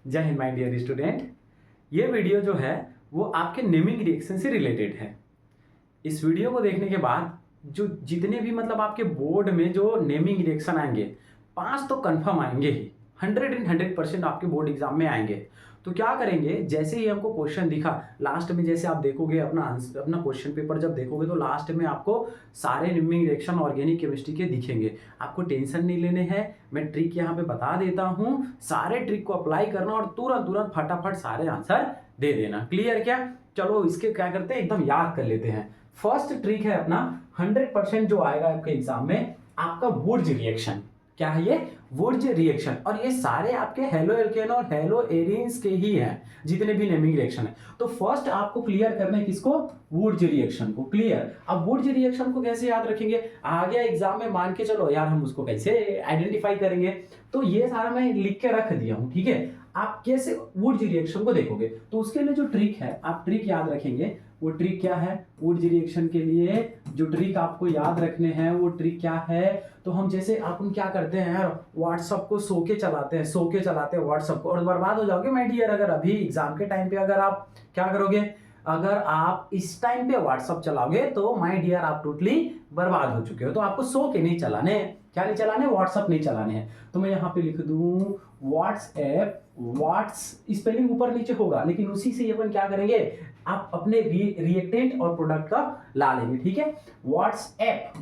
जय Hind my dear student. ये video जो है वो आपके नेमिंग रिएक्शन से रिलेटेड है। इस वीडियो को देखने के बाद जो जितने भी मतलब आपके बोर्ड में जो नेमिंग रिएक्शन आएंगे 5 तो कंफर्म आएंगे ही, 100% आपके बोर्ड एग्जाम में आएंगे। तो क्या करेंगे, जैसे ही हमको क्वेश्चन दिखा लास्ट में, जैसे आप देखोगे अपना क्वेश्चन पेपर जब देखोगे तो लास्ट में आपको सारे नेमिंग रिएक्शन ऑर्गेनिक केमिस्ट्री के दिखेंगे। आपको टेंशन नहीं लेने हैं, मैं ट्रिक यहाँ पे बता देता हूँ, सारे ट्रिक को अप्लाई करना और तुरंत फटाफट सारे आंसर दे देना। क्लियर क्या? चलो इसके क्या करते हैं, एकदम याद कर लेते हैं। फर्स्ट ट्रिक है अपना 100% जो आएगा आपके एग्जाम में, आपका वुड्स रिएक्शन। क्या है ये? Wurtz reaction. और ये सारे आपके हेलो एल्केन और हेलो एरिन्स के ही हैं, जितने भी नेमिंग रिएक्शन है। तो फर्स्ट आपको क्लियर करना है किसको? वुड्स रिएक्शन को। क्लियर? अब वुड्स रिएक्शन को कैसे याद रखेंगे? आ गया एग्जाम में, मान के चलो यार हम उसको कैसे आइडेंटिफाई करेंगे, तो ये सारा मैं लिख के रख दिया हूं। ठीक है, आप कैसे वुड्स रिएक्शन को देखोगे तो उसके लिए जो ट्रिक है, आप ट्रिक याद रखेंगे। वो ट्रिक क्या है? वुड्स रिएक्शन के लिए जो ट्रिक आपको याद रखने हैं वो ट्रिक क्या है? तो हम जैसे अपन क्या करते हैं यार, व्हाट्सअप को सो के चलाते हैं व्हाट्सअप को, और बर्बाद हो जाओगे माय डियर। अगर अभी एग्जाम के टाइम पे अगर आप क्या करोगे, अगर आप इस टाइम पे व्हाट्सअप चलाओगे तो माय डियर आप टोटली बर्बाद हो चुके हो। तो आपको सो के नहीं चलाने हैं। क्या नहीं चलाने? व्हाट्सअप नहीं चलाने हैं। तो मैं यहाँ पे लिख दूं व्हाट्सएप। व्हाट्स स्पेलिंग ऊपर नीचे होगा, लेकिन उसी से अपन क्या करेंगे, आप अपने रिएक्टेंट और प्रोडक्ट का ला लेंगे। ठीक है, व्हाट्सएप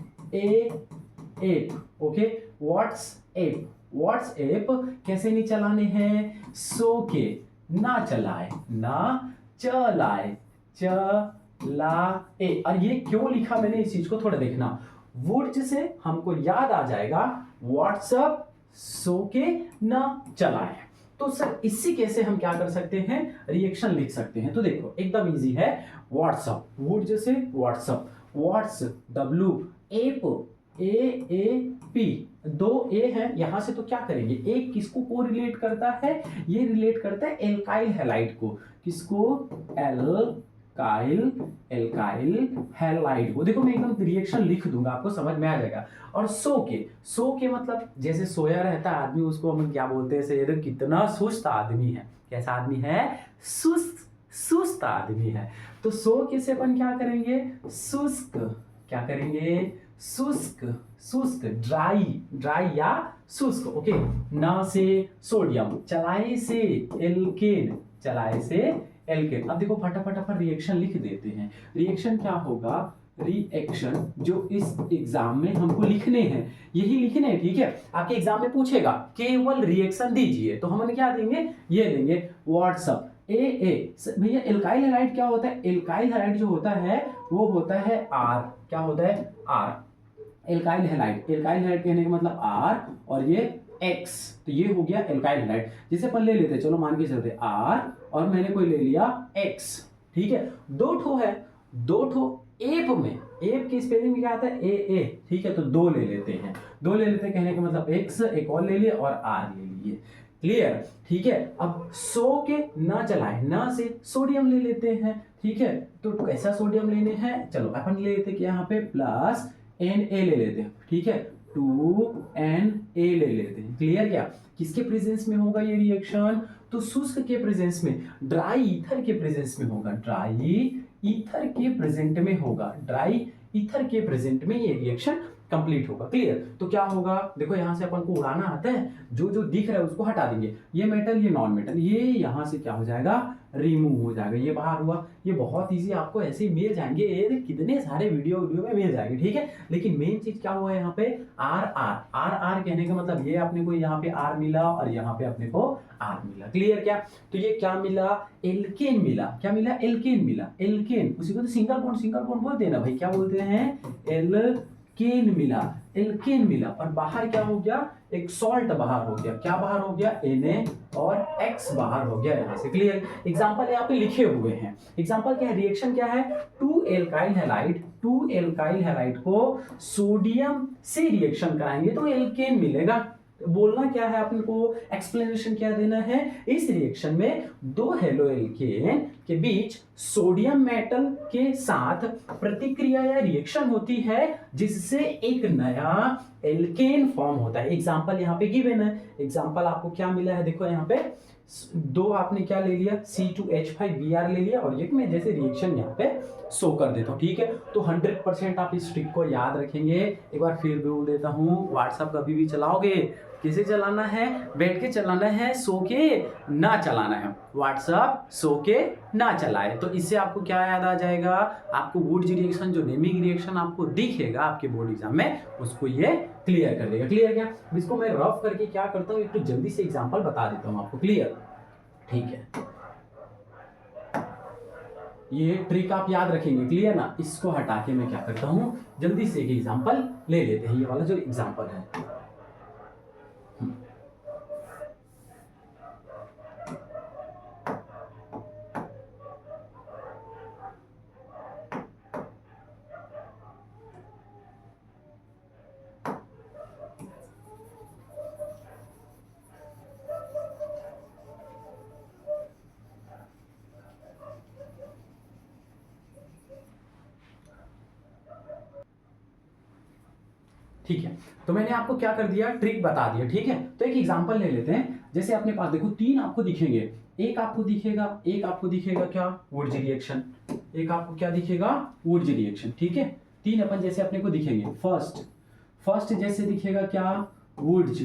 ओके, व्हाट्सएप कैसे नहीं चलाने हैं? सो के ना चलाए चलाए। और ये क्यों लिखा मैंने, इस चीज को थोड़ा देखना। वुड्स से हमको याद आ जाएगा व्हाट्सएप सो के ना चलाए। तो सर इससे कैसे हम क्या कर सकते हैं, रिएक्शन लिख सकते हैं? तो देखो एकदम इजी है। व्हाट्सएप, वुड्स से व्हाट्सएप, व्हाट्स डब्ल्यू एप ए दो ए है यहां से, तो क्या करेंगे, एक किसको को रिलेट करता है? ये रिलेट करता है एल्काइल हैलाइड को। किसको? एल्काइल हैलाइड को। देखो मैं एकदम रिएक्शन लिख दूंगा, आपको समझ में आ जाएगा। और सो के मतलब जैसे सोया रहता है आदमी, उसको हम क्या बोलते हैं? से कितना सुस्त आदमी है। कैसा आदमी है? सुस्त आदमी है। तो सो के से अपन क्या करेंगे? शुष्क। क्या करेंगे? शुष्क ड्राई या शुष्क। ओके, ना से सोडियम, चलाए से एल्केन। अब देखो फटाफट रिएक्शन लिख देते हैं। रिएक्शन क्या होगा? रिएक्शन जो इस एग्जाम में हमको लिखने हैं, यही लिखने हैं। ठीक है, आपके एग्जाम में पूछेगा केवल रिएक्शन दीजिए, तो हम क्या देंगे? ये देंगे व्हाट्सएप भैया। एल्काइल हैलाइड क्या होता है? एल्काइल हैलाइड जो होता है वो होता है आर। क्या होता है? आर। एल्काइल हैलाइड कहने का मतलब आर, और ये एक्स, तो ये हो गया एल्काइल हैलाइड। जैसे अपन ले लेते, चलो मान के चलते आर और मैंने कोई ले लिया एक्स। ठीक है, दो ठो एप में, एप की स्पेलिंग में क्या आता है? ए। ठीक है, तो दो ले लेते हैं कहने का मतलब एक्स, एक और ले लिए और आर ले लिए। क्लियर? ठीक है, अब सो के ना चलाए, ना से सोडियम ले लेते हैं। ठीक है, तो कैसा सोडियम लेने हैं? चलो अपन ले लेते हैं यहाँ पे प्लस Na ले लेते हैं। ठीक है, 2Na ले लेते हैं। क्लियर? क्या किसके प्रेजेंस में होगा ये रिएक्शन? तो शुष्क के प्रेजेंस में, ड्राई ईथर के प्रेजेंस में होगा। ड्राई ईथर के प्रेजेंट में ये रिएक्शन कंप्लीट होगा। क्लियर? तो क्या होगा, देखो यहां से अपन को उड़ाना आता है, जो दिख रहा है उसको हटा देंगे। ये मेटल, ये नॉन मेटल, ये यहां से क्या हो जाएगा? रिमूव हो जाएगा। ये बाहर हुआ। ये बहुत इजी, आपको ऐसे ही मिल जाएंगे, कितने सारे वीडियो में मिल जाएंगे। ठीक है, लेकिन मेन चीज क्या हुआ है यहाँ पे? आर कहने का मतलब ये अपने को यहाँ पे आर मिला और यहाँ पे अपने को आर मिला। क्लियर? क्या तो ये क्या मिला? एल्केन मिला। क्या मिला? एल्केन मिला। एल्केन उसी को तो सिंगल बॉन्ड बोलते हैं ना भाई, क्या बोलते हैं? एल्केन मिला। और बाहर क्या हो गया? एक सॉल्ट बाहर हो गया। क्या बाहर हो गया? Na और X बाहर हो गया यहां से। क्लियर? एग्जांपल यहाँ पे लिखे हुए हैं। एग्जांपल क्या है? रिएक्शन क्या है? 2 एल्काइल हैलाइड को सोडियम से रिएक्शन कराएंगे तो एल्केन मिलेगा। बोलना क्या है अपन को? एक्सप्लेनेशन क्या देना है? इस रिएक्शन में 2 हेलो एल्केन के बीच सोडियम मेटल के साथ प्रतिक्रिया या रिएक्शन होती है जिससे एक नया एल्केन फॉर्म होता है। एग्जांपल यहाँ पे गिवन है। एग्जांपल आपको क्या मिला है, देखो यहाँ पे दो आपने क्या ले लिया, C2H5Br ले लिया, और एक में जैसे रिएक्शन यहाँ पे शो कर देता हूँ। ठीक है, तो 100% आप इस ट्रिक को याद रखेंगे। एक बार फिर बोल देता हूँ, व्हाट्सएप कभी भी चलाओगे किसे चलाना है, बैठ के चलाना है, सो के ना चलाना है। व्हाट्सएप सो के ना चलाए, तो इससे आपको क्या याद आ जाएगा, आपको वुड्स रिएक्शन जो नेमिंग रिएक्शन आपको दिखेगा आपके बोर्ड एग्जाम में, उसको ये क्लियर कर देगा। क्लियर क्या, इसको मैं रफ करके क्या करता हूँ, एक तो जल्दी से एग्जांपल बता देता हूँ आपको। क्लियर, ठीक है, ये ट्रिक आप याद रखेंगे। क्लियर ना, इसको हटा के मैं क्या करता हूँ, जल्दी से एक एग्जांपल ले लेते हैं। ये वाला जो एग्जांपल है, ठीक है, तो मैंने आपको क्या कर दिया, ट्रिक बता दिया। ठीक है, तो एक एग्जांपल ले लेते हैं। जैसे अपने पास देखो तीन आपको दिखेंगे, एक आपको दिखेगा क्या, वुड्स रिएक्शन, एक आपको क्या दिखेगा, वुड्स रिएक्शन। ठीक है, तीन अपन जैसे अपने को दिखेंगे। फर्स्ट जैसे दिखेगा क्या, वुड्स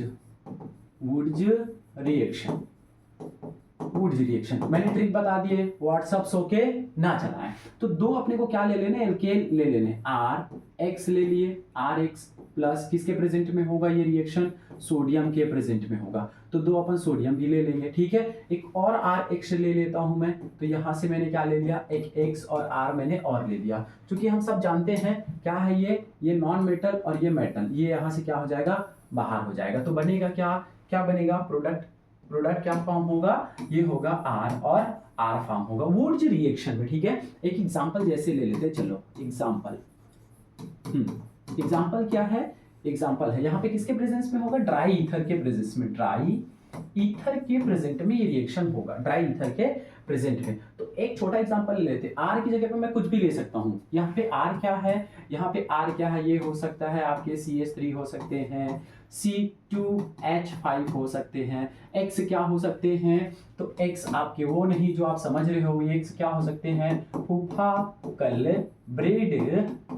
रिएक्शन। मैंने ट्रिक बता दिए, व्हाट्सएप सो के ना चलाएं। तो दो अपने को क्या ले लेने, एल्केन ले लेने, RX ले लिए, RX प्लस किसके प्रेजेंट में होगा ये रिएक्शन, सोडियम के प्रेजेंट में होगा, तो दो अपन सोडियम भी ले लेंगे। ठीक है, एक और RX ले लेता हूं मैं, तो यहां से मैंने क्या ले लिया, एक X और R मैंने और ले लिया। क्योंकि हम सब जानते हैं क्या है ये नॉन मेटल और ये मेटल, ये यहां से क्या हो जाएगा, बाहर हो जाएगा। तो बनेगा क्या बनेगा, प्रोडक्ट क्या फॉर्म होगा, ये होगा R और R फॉर्म होगा वुड्स रिएक्शन में। ठीक है, एक एग्जांपल जैसे ले लेते, चलो एग्जांपल क्या है, एग्जांपल है यहाँ पे किसके प्रेजेंस में होगा, ड्राई ईथर के प्रेजेंस में, ड्राई ईथर के प्रेजेंट में ये रिएक्शन होगा, ड्राई ईथर के प्रेजेंट में। तो एक छोटा एग्जांपल लेते हैं, R की जगह पे मैं कुछ भी ले सकता हूँ। यहाँ पे R क्या है, ये हो सकता है आपके CH3 हो सकते हैं, C2H5 हो सकते हैं, X क्या हो सकते हैं, तो X आपके वो नहीं जो आप समझ रहे हो, ये X क्या हो सकते हैं, फूफा, कल, ब्रेड,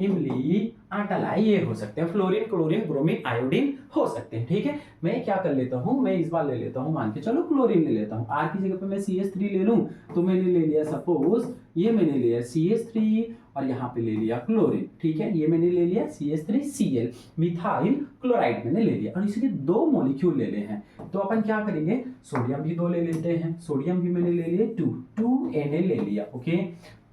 इमली, आटा, ये हो सकते हैं, फ्लोरीन, क्लोरीन, ब्रोमीन, आयोडीन हो सकते हैं। ठीक है, मैं क्या कर लेता हूँ, मैं इस बार ले लेता हूँ, मान के चलो क्लोरीन ले लेता हूँ। R की जगह पे मैं CH3 ले लूँ, तो मैंने ले लिया सपोज, ये मैंने लिया CH3 और यहाँ पे ले लिया क्लोरीन। ठीक है, ये मैंने ले लिया CH3Cl, मिथाइल क्लोराइड मैंने ले लिया, और इसके दो मॉलिक्यूल ले लिए हैं। तो अपन क्या करेंगे, सोडियम भी दो ले लेते हैं, सोडियम भी मैंने ले लिए 2Na ले लिया। ओके,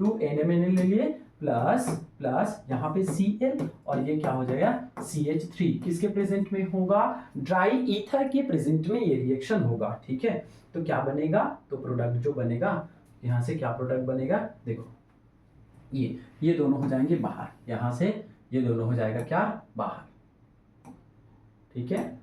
2Na मैंने ले लिए, प्लस यहाँ पे Cl और ये क्या हो जाएगा, CH3 किसके प्रेजेंट में होगा, ड्राई ईथर के प्रेजेंट में ये रिएक्शन होगा। ठीक है, तो क्या बनेगा, तो प्रोडक्ट जो बनेगा, यहाँ से क्या प्रोडक्ट बनेगा, देखो ये दोनों हो जाएंगे बाहर, यहाँ से ये दोनों हो जाएगा क्या, बाहर। ठीक है,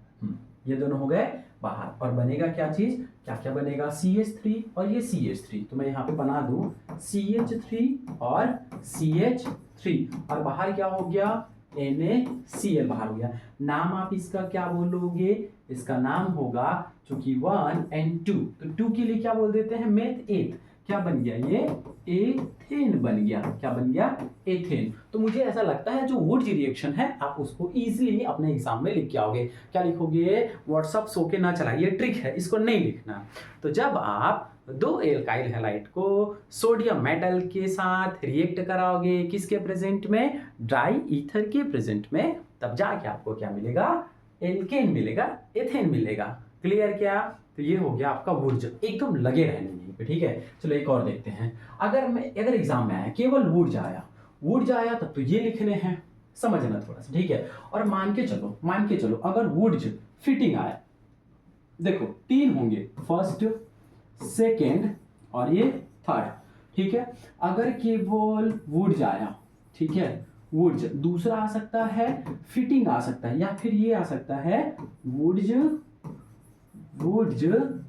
ये दोनों हो गए बाहर, और बनेगा क्या चीज, क्या बनेगा, CH3 और ये CH3। तो मैं यहाँ पे बना दूं CH3 और CH3, और बाहर क्या हो गया, NaCl बाहर हो गया। नाम आप इसका क्या बोलोगे, इसका नाम होगा, चूंकि 1 and 2, तो 2 के लिए क्या बोल देते हैं, मेथ, क्या बन गया, ये एथेन बन गया। क्या बन गया, एथेन। तो मुझे ऐसा लगता है जो वुड्स रिएक्शन है आप उसको इजीली अपने एग्जाम में लिख के आओगे। क्या लिखोगे, व्हाट्सएप सो के ना चलाइए, ट्रिक है, इसको नहीं लिखना। तो जब आप दो एल्काइल हैलाइड को सोडियम मेटल के साथ रिएक्ट कराओगे, किसके प्रेजेंट में, ड्राई ईथर के प्रेजेंट में, तब जाके आपको क्या मिलेगा, एल्केन मिलेगा, एथेन मिलेगा। क्लियर क्या, तो ये हो गया आपका वुड्स, एकदम लगे रहने नहीं पे। ठीक है, चलो एक और देखते हैं। अगर एग्जाम में आया केवल वुड्स आया तब तो ये लिखने हैं, समझना थोड़ा सा। ठीक है, और मान के चलो अगर वुड्स फिटिंग आया, देखो तीन होंगे, फर्स्ट, सेकेंड और ये थर्ड। ठीक है, अगर केवल वुड्स आया, ठीक है, वुड्स, दूसरा आ सकता है फिटिंग आ सकता है, या फिर ये आ सकता है वुड्स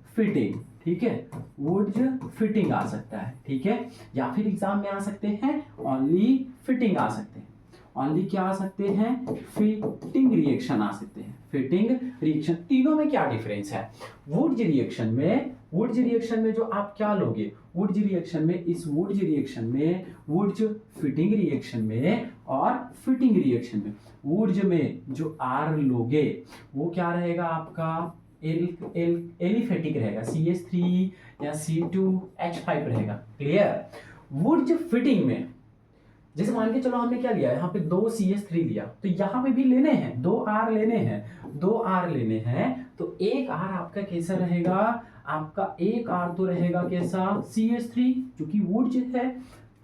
फिटिंग। ठीक है, वुड्स फिटिंग आ सकता है, ठीक है, या फिर एग्जाम में आ सकते हैं ओनली फिटिंग आ सकते हैं, ओनली क्या आ सकते हैं, फिटिंग रिएक्शन आ सकते हैं, फिटिंग रिएक्शन। तीनों में क्या डिफरेंस है, वुड्स रिएक्शन में जो आप क्या लोगे, वुड्स रिएक्शन में, इस वुड्स रिएक्शन में, वुड्स फिटिंग रिएक्शन में और फिटिंग रिएक्शन में, वुड्स में जो आर लोगे वो क्या रहेगा आपका, एलिफेटिक रहेगा, CH3 या C2H5 रहेगा, क्लियर। वुड्स फिटिंग में जैसे मान के चलो हमने क्या लिया, यहाँ पे 2 CH3 लिया, तो यहाँ पे भी लेने हैं 2 R लेने हैं, 2 R लेने हैं, तो एक R आपका कैसा रहेगा, आपका एक R तो रहेगा कैसा, CH3 जो कि वुड है,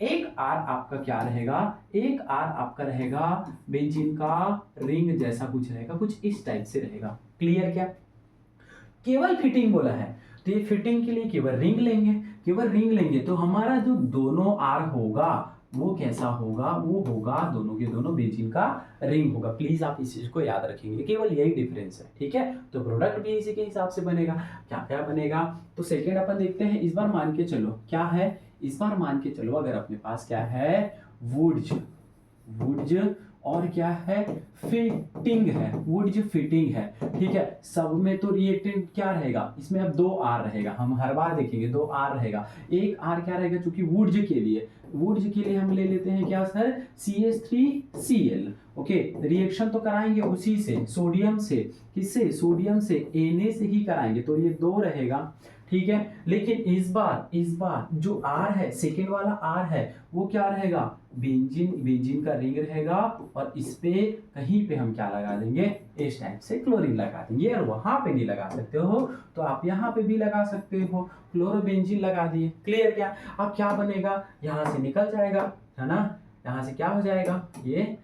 एक R आपका क्या रहेगा, एक R आपका रहेगा बेंजीन का रिंग जैसा कुछ रहेगा, कुछ इस टाइप से रहेगा, क्लियर क्या। केवल फिटिंग बोला है तो ये फिटिंग के लिए केवल रिंग लेंगे, केवल रिंग लेंगे तो हमारा जो दोनों R होगा वो कैसा होगा, वो होगा दोनों के दोनों बेंजीन का रिंग होगा। प्लीज आप इस चीज को याद रखेंगे, केवल यही डिफरेंस है, ठीक है। तो प्रोडक्ट भी इसी के हिसाब से बनेगा, क्या क्या बनेगा। तो सेकेंड अपन देखते हैं, इस बार मान के चलो क्या है, इस बार मान के चलो अगर अपने पास क्या है, वुड्स और क्या है, फिटिंग है, वुड्स फिटिंग है, ठीक है। सब में तो रिएक्टेंट क्या रहेगा, इसमें अब 2 R रहेगा, हम हर बार देखेंगे 2 R रहेगा, एक R क्या रहेगा, चूंकि वुड्स के लिए हम ले लेते हैं क्या सर, CH3Cl, ओके। रिएक्शन तो कराएंगे उसी से, सोडियम से, किससे, सोडियम से, Na से ही कराएंगे, तो ये 2 रहेगा, ठीक है। लेकिन इस बार जो R है, सेकेंड वाला R है, वो क्या रहेगा, बेंजीन का रिंग रहेगा, और इस पे कहीं पे हम क्या लगा देंगे, इस टाइप से क्लोरीन लगा देंगे, और वहां पे नहीं लगा सकते हो तो आप यहाँ पे भी लगा सकते हो, क्लोरोबेंजीन लगा दिए, क्लियर क्या। अब क्या बनेगा, यहाँ से निकल जाएगा, है ना, यहाँ से क्या हो जाएगा, ये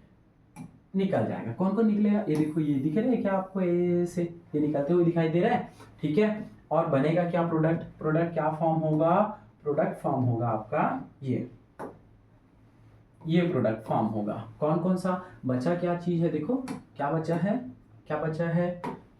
निकल जाएगा। कौन कौन निकलेगा, ये देखो, ये दिख रहा है क्या आपको, ऐसे ये निकलते हुए दिखाई दे रहा है, ठीक है। और बनेगा क्या, प्रोडक्ट क्या फॉर्म होगा, प्रोडक्ट फॉर्म होगा आपका ये प्रोडक्ट फॉर्म होगा। कौन कौन सा बचा, क्या चीज है, देखो क्या बचा है,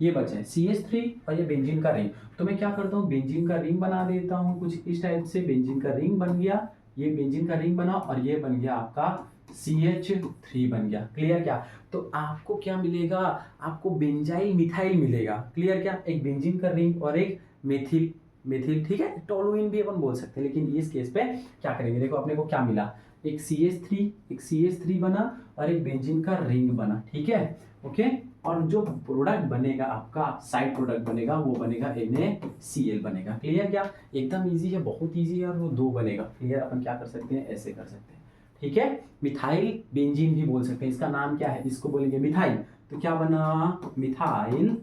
ये बचा है CH3 और ये बेंजीन का रिंग। तो मैं क्या करता हूँ, बेंजीन का रिंग बना देता हूँ कुछ इस टाइप से, बेंजीन का रिंग बन गया, ये बेंजीन का रिंग बना, और ये बन गया आपका CH3 बन गया, क्लियर क्या। तो आपको क्या मिलेगा, आपको बेंजाइल मिथाइल मिलेगा, क्लियर क्या। एक बेंजीन का रिंग और एक मेथिल, ठीक है, टोलुइन भी अपन बोल सकते हैं, लेकिन इस केस पे क्या करेंगे, देखो अपने को क्या मिला, एक CH3 बना और एक बेंजीन का रिंग बना, ठीक है, ओके। और जो प्रोडक्ट बनेगा आपका, साइड प्रोडक्ट बनेगा, वो बनेगा NaCl बनेगा, क्लियर क्या। एकदम इजी है, बहुत इजी है, और वो 2 बनेगा, क्लियर। अपन क्या कर सकते हैं, ऐसे कर सकते हैं, ठीक है। मिथाइल बेंजीन भी बोल सकते हैं, इसका नाम क्या है, इसको बोलेंगे मिथाइल, तो क्या बना, मिथाइल,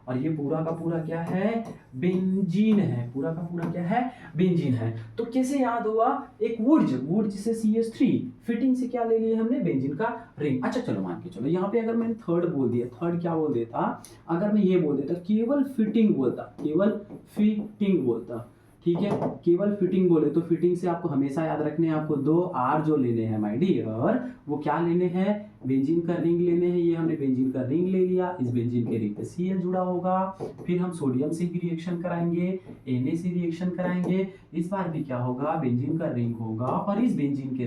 और ये पूरा का पूरा क्या है, बेंजीन है, पूरा का पूरा क्या है, बेंजीन है। तो कैसे याद हुआ, एक वुड्स से CH3, फिटिंग से क्या ले लिया हमने, बेंजीन का रिंग। अच्छा चलो मान के चलो, यहाँ पे अगर मैंने थर्ड बोल दिया, थर्ड क्या बोल देता, अगर मैं ये बोल देता, केवल फिटिंग बोलता, ठीक है, केवल फिटिंग बोले, तो फिटिंग से आपको हमेशा याद रखने हैं, आपको 2 R जो लेने हैं माय डियर, वो क्या लेने हैं, बेंजीन का रिंग लेने हैं। ये हमने बेंजीन का रिंग ले लिया, इस बेंजीन के रिंग पे Cl जुड़ा होगा, फिर हम सोडियम से भी रिएक्शन कराएंगे, Na से रिएक्शन कराएंगे, इस बार भी क्या होगा, बेंजीन का रिंग होगा, और इस बेंजीन के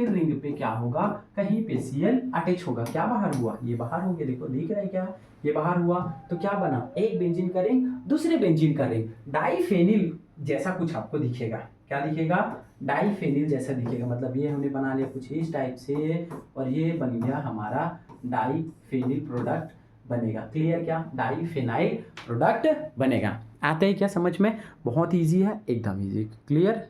रिंग पे क्या होगा, कहीं पे Cl अटैच होगा, क्या बाहर हुआ, ये बाहर हो गया, देखो दिख रहा है क्या, ये बाहर हुआ, तो क्या बना, एक बेंजीन का रिंग, दूसरे बेंजीन का रिंग, डाइफेनिल जैसा कुछ आपको दिखेगा, क्या दिखेगा, डाइफेनिल जैसा दिखेगा, मतलब ये हमने बना लिया कुछ इस टाइप से, और ये बन गया हमारा डाइफेनिल प्रोडक्ट बनेगा, क्लियर क्या, डाइफेनाइल प्रोडक्ट बनेगा। आता है क्या समझ में, बहुत इजी है, एकदम इजी, क्लियर।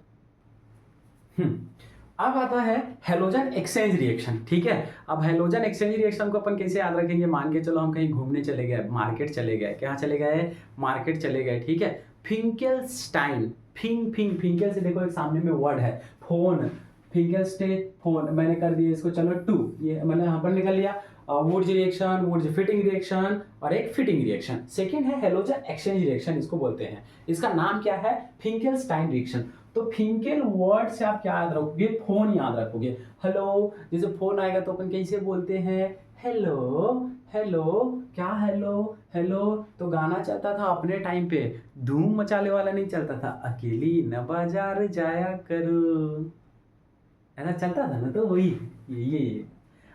अब आता है हेलोजन एक्सचेंज रिएक्शन, ठीक है। अब हेलोजन एक्सचेंज रिएक्शन को अपन कैसे याद रखेंगे, मान के चलो हम कहीं घूमने चले गए, मार्केट चले गए, क्या चले गए, मार्केट चले गए, ठीक है। फिंकेलस्टाइन, फिंकेल से देखो एक सामने में वर्ड है, फोन, फोन, मैंने कर दिया इसको चलो 2, ये मैंने यहाँ पर निकल लिया, Wurtz reaction, Wurtz Fittig reaction और एक फिटिंग रिएक्शन। सेकेंड है हेलोजन एक्सचेंज रिएक्शन, इसको बोलते हैं, इसका नाम क्या है, फिंकेलस्टाइन रिएक्शन। तो फिंकेल वर्ड से आप क्या याद रखोगे, फोन याद रखोगे, हेलो, जैसे फोन आएगा तो अपन कैसे बोलते हैं, हेलो, हेलो, क्या हेलो हेलो। तो गाना चलता था अपने टाइम पे, धूम मचाने वाला नहीं चलता था, अकेली न बाजार जाया करो, ऐसा चलता था ना। तो वही ये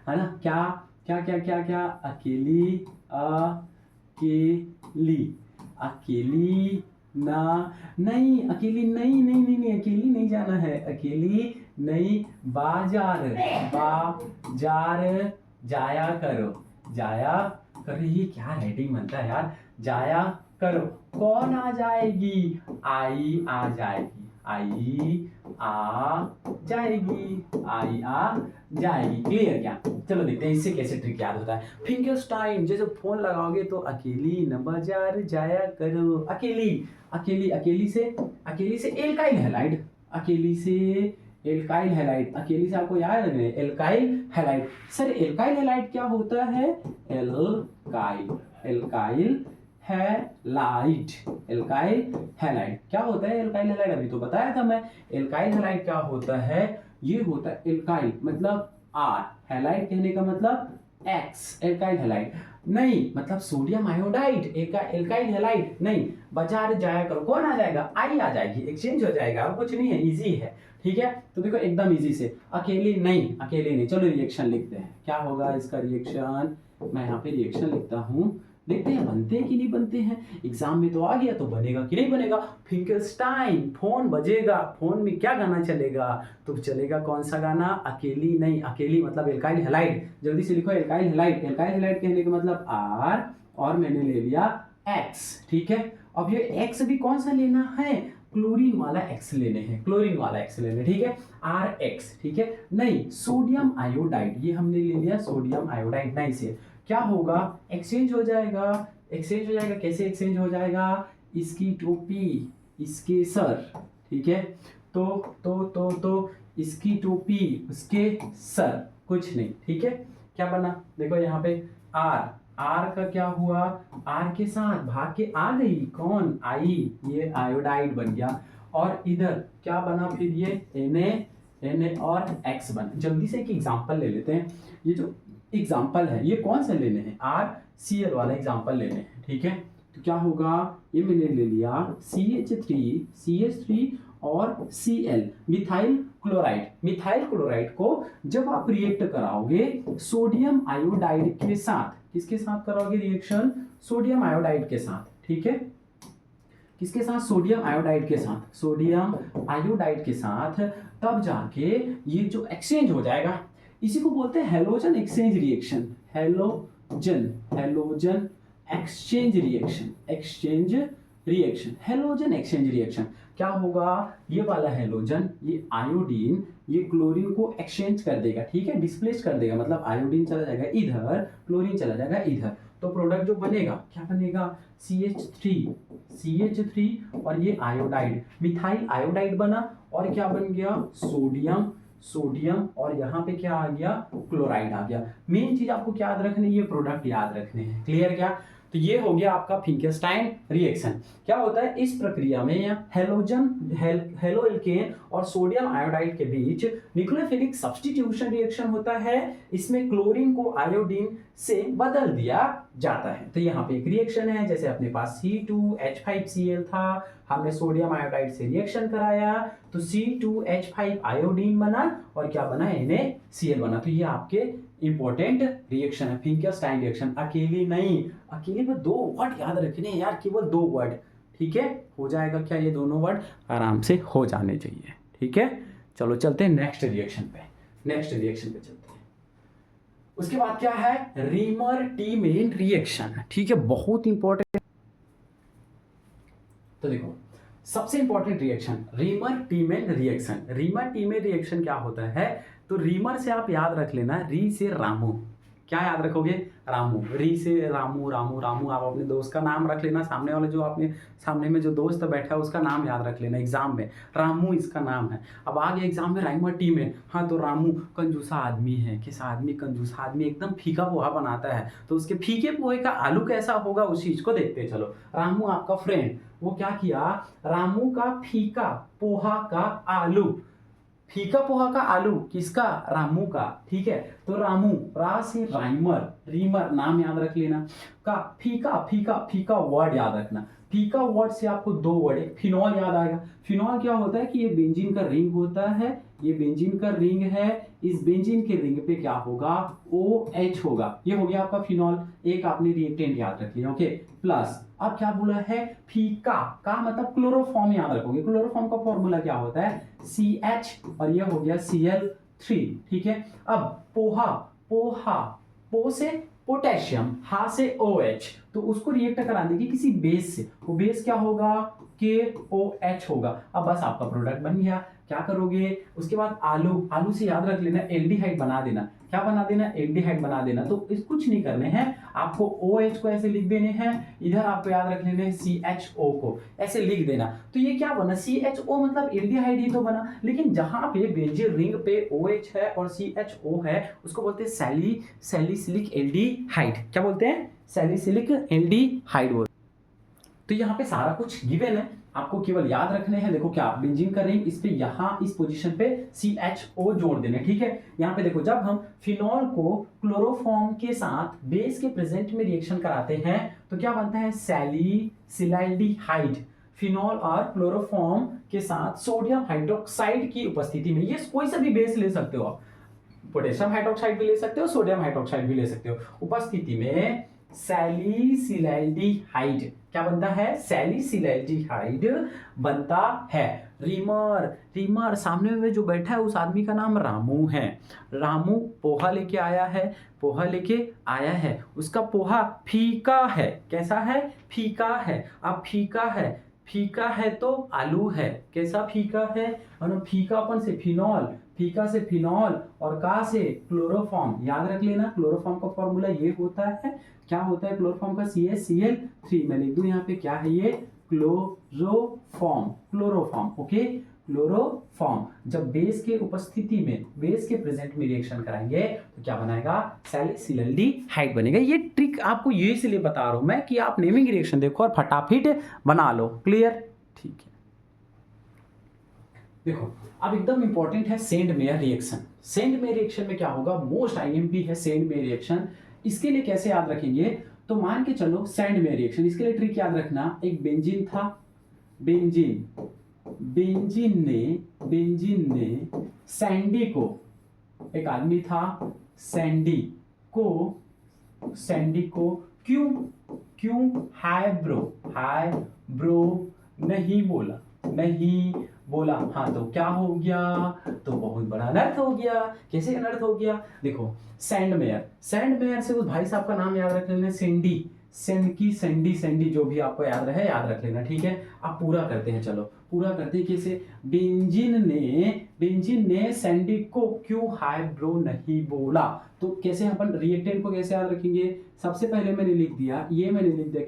है ना। क्या क्या क्या क्या क्या, अकेली अकेली, अकेली ना, नहीं अकेली नहीं नहीं नहीं नहीं, अकेली नहीं जाना है, अकेली नहीं, बाजार, बाजार जाया करो, जाया करो। ये क्या राइटिंग बनता है यार, जाया करो। कौन आ जाएगी, आई आ जाएगी, आई आ जाएगी, आई आ जाएगी। क्लियर क्या। चलो देखते हैं इससे कैसे ट्रिक याद होता है। फिंगरस्टाइन, जैसे फोन लगाओगे तो अकेली न बाजार जाया करो, अकेली, अकेली, अकेली से एल्काइल हैलाइड, अकेली से एल्काइल हैलाइड, अकेली से आपको याद है alkyl halide. Sir alkyl halide क्या होता है, alkyl, alkyl halide, alkyl halide क्या होता है, एल्काइल हैलाइड अभी तो बताया था मैं। एल्काइल हैलाइड क्या होता है, ये होता है एल्काइल मतलब आर, हैलाइड कहने का मतलब एक्स, एल्काइल हैलाइड नहीं मतलब सोडियम आयोडाइड, एल्काइल हैलाइड नहीं। बाजार जाया करो, कौन आ जाएगा, आई आ जाएगी, एक्सचेंज हो जाएगा, और कुछ नहीं है, इजी है। ठीक है, तो देखो एकदम इजी से, अकेली नहीं, अकेले नहीं। चलो रिएक्शन लिखते हैं, क्या होगा इसका रिएक्शन, मैं यहाँ पे रिएक्शन लिखता हूँ, देखते हैं बनते हैं कि नहीं बनते हैं। एग्जाम में तो आ गया, तो बनेगा कि नहीं बनेगा। फिंगरस्टाइन, फोन बजेगा, फोन में क्या गाना चलेगा, तो चलेगा कौन सा गाना, अकेली नहीं, अकेली मतलब एल्काइल हैलाइड, जल्दी से लिखो एल्काइल हैलाइड, एल्काइल हैलाइड कहने का मतलब आर, और मैंने ले लिया एक्स। ठीक है, अब ये एक्स भी कौन सा लेना है, क्लोरीन वाला एक्स लेने हैं, क्लोरीन वाला एक्स लेने, ठीक है, आर एक्स। ठीक है, नहीं सोडियम आयोडाइड, ये हमने ले लिया सोडियम आयोडाइड, नहीं से क्या होगा, एक्सचेंज हो जाएगा, एक्सचेंज हो जाएगा, कैसे एक्सचेंज हो जाएगा, इसकी टोपी इसके सर, ठीक है, तो इसकी टोपी उसके सर, कुछ नहीं। ठीक है, क्या बना, देखो यहाँ पे आर, आर का क्या हुआ, आर के साथ भाग के आ गई कौन, आई, ये आयोडाइड बन गया, और इधर क्या बना फिर, ये Na और X बना। जल्दी से एक एग्जांपल ले लेते हैं, ये जो एग्जाम्पल है ये कौन सा लेने हैं, RCl वाला एग्जाम्पल लेने हैं। ठीक है, तो क्या होगा, ये मैंने ले लिया CH3 और Cl, methyl chloride. Methyl chloride को जब आप रिएक्ट कराओगे सोडियम आयोडाइड के साथ, किसके साथ कराओगे रिएक्शन, सोडियम आयोडाइड के साथ। ठीक है, किसके साथ, सोडियम आयोडाइड के साथ, सोडियम आयोडाइड के साथ, तब जाके ये जो एक्सचेंज हो जाएगा, इसी को बोलते हैं halogen exchange reaction, halogen, halogen exchange reaction, exchange reaction, halogen exchange reaction. क्या होगा, ये वाला हैलोजन, ये आयोडीन, ये क्लोरीन को एक्सचेंज कर देगा, ठीक है, डिस्प्लेस कर देगा, मतलब आयोडीन चला जाएगा इधर, क्लोरीन चला जाएगा इधर, तो प्रोडक्ट जो बनेगा क्या बनेगा, CH3 और ये आयोडाइड, मिथाइल आयोडाइड बना, और क्या बन गया, सोडियम, सोडियम, और यहाँ पे क्या आ गया, क्लोराइड आ गया। मेन चीज आपको क्या याद रखनी है, ये प्रोडक्ट याद रखने हैं। क्लियर क्या, तो ये हो गया आपका फिंकेस्टाइन रिएक्शन। क्या होता है इस प्रक्रिया में, हैलोजन, हेलो एल्केन और सोडियम आयोडाइड के बीच न्यूक्लियोफिलिक सब्स्टिट्यूशन रिएक्शन होता है, इसमें क्लोरीन को आयोडीन से बदल दिया जाता है। तो यहाँ पे एक रिएक्शन है, जैसे अपने पास C2H5Cl था, हमने सोडियम आयोडाइड से रिएक्शन कराया, तो C2H5 आयोडीन बना, और क्या बना, NaCl बना। तो ये आपके इंपॉर्टेंट रिएक्शन है, फिंकेस्टाइन रिएक्शन। अकेली नहीं, अकेले में 2 वर्ड याद रखने हैं यार, केवल 2 वर्ड। ठीक है, हो जाएगा क्या, ये दोनों वर्ड आराम से हो जाने चाहिए। ठीक है, चलो चलते हैं नेक्स्ट रिएक्शन पे, नेक्स्ट रिएक्शन पे चलते हैं। उसके बाद क्या है, रीमर टीमेन रिएक्शन। ठीक है, बहुत इंपॉर्टेंट। तो देखो सबसे important reaction, reamer Tiemann reaction. Reamer Tiemann reaction क्या होता है, तो रीमर से आप याद रख लेना, री से रामू, क्या याद रखोगे, रामू, री से रामू, रामू रामू, आप अपने दोस्त का नाम रख लेना, सामने वाले जो आपने सामने में जो दोस्त बैठा है उसका नाम याद रख लेना एग्जाम में, रामू इसका नाम है। अब आगे एग्जाम में राइमर टीमेन, हाँ तो रामू कंजूसा आदमी है, किस आदमी, कंजूसा आदमी एकदम फीका पोहा बनाता है, तो उसके फीके पोहे का आलू कैसा होगा उस चीज को देखते चलो। रामू आपका फ्रेंड, वो क्या किया, रामू का फीका पोहा का आलू, फीका पोहा का आलू किसका, रामू का, ठीक है। तो रामू, रा से राइमर, रीमर, नाम याद रख लेना का। फीका, फीका, फीका वर्ड याद रखना। फीका वर्ड से आपको दो वर्ड, एक फिनॉल याद आएगा। फिनॉल क्या होता है कि ये बेंजीन का रिंग होता है, ये बेंजीन का रिंग है, इस बेंजीन के रिंग पे क्या होगा, OH होगा। ये हो गया आपका फिनॉल, एक आपने रिएक्टेंट याद रख लिया, ओके। प्लस अब क्या बोला है, फीका का मतलब क्लोरोफॉर्म याद रखोगे। क्लोरोफॉर्म का फॉर्मूला क्या होता है, CH, और ये हो गया Cl3, ठीक है। अब पोहा, पोहा, पो से पोटेशियम, हा से OH, तो उसको रिएक्ट करा देगी किसी बेस से, वो बेस क्या होगा, KOH होगा। अब बस आपका प्रोडक्ट बन गया। क्या करोगे उसके बाद, आलू, आलू से याद रख लेना एल्डिहाइड बना देना। क्या बना देना, एल्डिहाइड बना देना। तो इस कुछ नहीं करने हैं आपको, OH को ऐसे लिख देने हैं, इधर आपको याद रख लेने हैं CHO को ऐसे लिख देना। तो ये क्या बना, CHO मतलब एल्डिहाइड ही तो बना। लेकिन जहां पे बेंजीन रिंग पे OH है और CHO है, उसको बोलते हैं सैलिसिलिक एल्डिहाइड। क्या बोलते हैं, सैलिसिलिक एल्डिहाइड। तो यहाँ पे सारा कुछ गिवन है, आपको केवल याद रखने हैं। देखो क्या, बेंजीन का रिंग, इस पे यहाँ इस पोजीशन पे CHO जोड़ देने, ठीक है। यहाँ पे देखो, जब हम फिनॉल को क्लोरोफॉर्म के साथ बेस के प्रेजेंट में रिएक्शन कराते हैं तो क्या बनता है, सैलिसिलाल्डिहाइड। फिनॉल और क्लोरोफॉर्म के साथ सोडियम हाइड्रोक्साइड की उपस्थिति में, ये कोई सा भी बेस ले सकते हो आप, पोटेशियम हाइड्रोक्साइड भी ले सकते हो, सोडियम हाइड्रोक्साइड भी ले सकते हो, उपस्थिति में सैलिसिलाल्डिहाइड क्या बनता है, सैलिसिलाल्डिहाइड बनता है। रीमर, रीमर सामने में जो बैठा है उस आदमी का नाम रामू है। रामू पोहा लेके आया है, पोहा लेके आया है, उसका पोहा फीका है। कैसा है, फीका है। अब फीका है, फीका है तो आलू है, कैसा फीका है, और फीकापन से फिनॉल, फीका से फिनॉल, और का से क्लोरोफॉर्म। याद रख लेना क्लोरोफॉर्म का फॉर्मूला ये होता है, क्या होता है क्लोरोफॉर्म का, CaCl3। मैं लिख दूं यहाँ पे, क्या है ये, क्लोरोफॉर्म, क्लोरोफॉर्म, ओके, क्लोरोफॉर्म। जब बेस के उपस्थिति में, बेस के प्रेजेंट में रिएक्शन कराएंगे तो क्या बनाएगा, सैलिसिलाल्डिहाइड बनेगा। ये ट्रिक आपको ये इसलिए बता रहा हूं मैं कि आप नेमिंग रिएक्शन देखो और फटाफट बना लो, क्लियर, ठीक है। देखो अब एकदम इंपॉर्टेंट है send mayor reaction. Send mayor reaction में क्या होगा, मोस्ट IMP है सेंड मेयर रिएक्शन। इसके लिए कैसे याद रखेंगे, तो मान के चलो सेंड मेयर रिएक्शन, इसके लिए ट्रिक याद रखना, एक बेंजीन था, बेंजीन, बेंजीन ने सैंडी को, एक आदमी था सैंडी को क्यों हाइब्रो नहीं बोला, हाँ तो क्या हो गया, तो बहुत बड़ा अनर्थ हो गया। कैसे अनर्थ हो गया, देखो सैंड मेयर से उस भाई साहब का नाम याद रख लेना, सैंडी, जो भी आपको याद रहे याद रख लेना, ठीक है। आप पूरा करते हैं, चलो पूरा करते हैं कैसे, बेंजीन ने सैंडी को क्यों हाइब्रो नहीं बोला। तो कैसे अपन रिएक्टेंट को कैसे याद रखेंगे, सबसे पहले मैंने लिख दिया,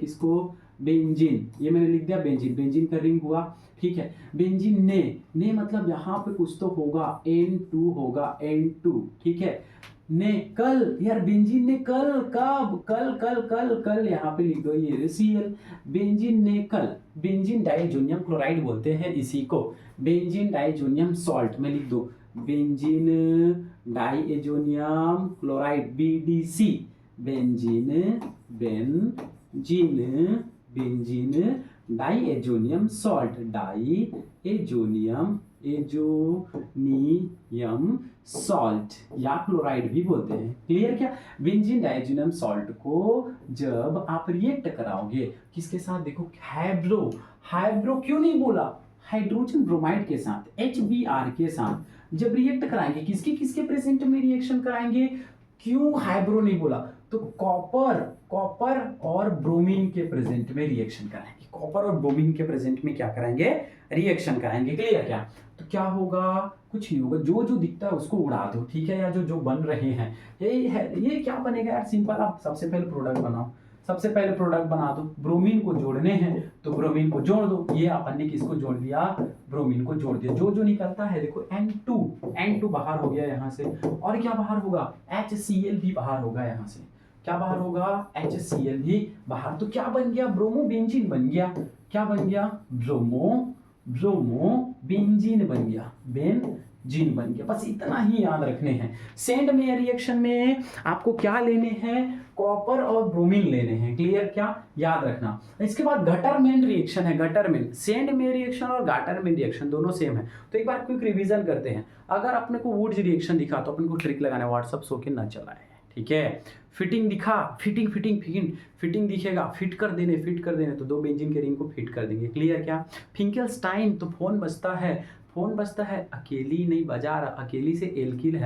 किसको, बेंजीन, ये मैंने लिख दिया बेंजीन का रिंग हुआ, ठीक है। बेंजीन ने मतलब यहाँ पे कुछ तो होगा, N2 होगा, N2, ठीक है। ने कल, यार बेंजीन ने कल, कब, कल यहाँ पे लिख दो ये Cl। बेंजीन ने कल, बेंजीन डाइजोनियम क्लोराइड बोलते हैं इसी को, बेंजीन डाइजोनियम सॉल्ट में लिख दो, benzene diazonium chloride BDC, benzene diazonium salt, diazonium salt या क्लोराइड भी बोलते हैं, क्लियर क्या। बेंजीन डाइएजोनियम सॉल्ट को जब आप रिएक्ट कराओगे किसके साथ, देखो हाइब्रो क्यों नहीं बोला, हाइड्रोजन ब्रोमाइड के साथ, HBr के साथ जब रिएक्ट कराएंगे, किसके प्रेजेंट में रिएक्शन कराएंगे, क्यों हाइब्रो नहीं बोला, तो कॉपर और ब्रोमीन के प्रेजेंट में रिएक्शन कराएंगे, कॉपर और ब्रोमीन के प्रेजेंट में क्या कराएंगे, रिएक्शन कराएंगे, क्लियर क्या। तो क्या होगा, कुछ नहीं होगा, जो दिखता है उसको उड़ा दो, ठीक है, या जो बन रहे हैं ये क्या बनेगा यार, सिंपल। आप सबसे पहले प्रोडक्ट बनाओ, सबसे पहले प्रोडक्ट बना दो, ब्रोमीन को जोड़ने हैं तो ब्रोमीन को जोड़ दो, ये अपन ने किसको जोड़ दिया, ब्रोमीन को जोड़ दिया। जो निकलता है देखो N2 बाहर हो गया यहाँ से, और क्या बाहर होगा, HCl भी बाहर होगा यहाँ से, क्या बाहर होगा, HCl भी बाहर। तो क्या बन गया, ब्रोमो बेंजीन बन गया, क्या बन गया, ब्रोमो बेंजीन बन गया, जीन बन गया। बस इतना ही याद रखने हैं। सेंड मेयर रिएक्शन में आपको क्या लेने हैं, कॉपर और ब्रोमीन लेने हैं। क्लियर, क्या याद रखना। इसके बाद गटरमैन रिएक्शन है। गटरमैन, सेंड मेयर रिएक्शन और गटरमैन रिएक्शन दोनों सेम है। तो एक बार क्विक रिवीजन करते हैं। अगर अपने को वुड्स रिएक्शन दिखा तो अपन को ट्रिक लगाना है, व्हाट्सअप सो के ना चलाए, ठीक है। फिटिंग दिखा, फिटिंग फिटिंग फिटिंग फिटिंग दिखेगा, फिट कर देने तो दो बेंजीन के रिंग को फिट कर देंगे। क्लियर, क्या। फिंकेलस्टाइन, तो फोन बजता है, अकेली नहीं बजा रहा, अकेली से एल्किल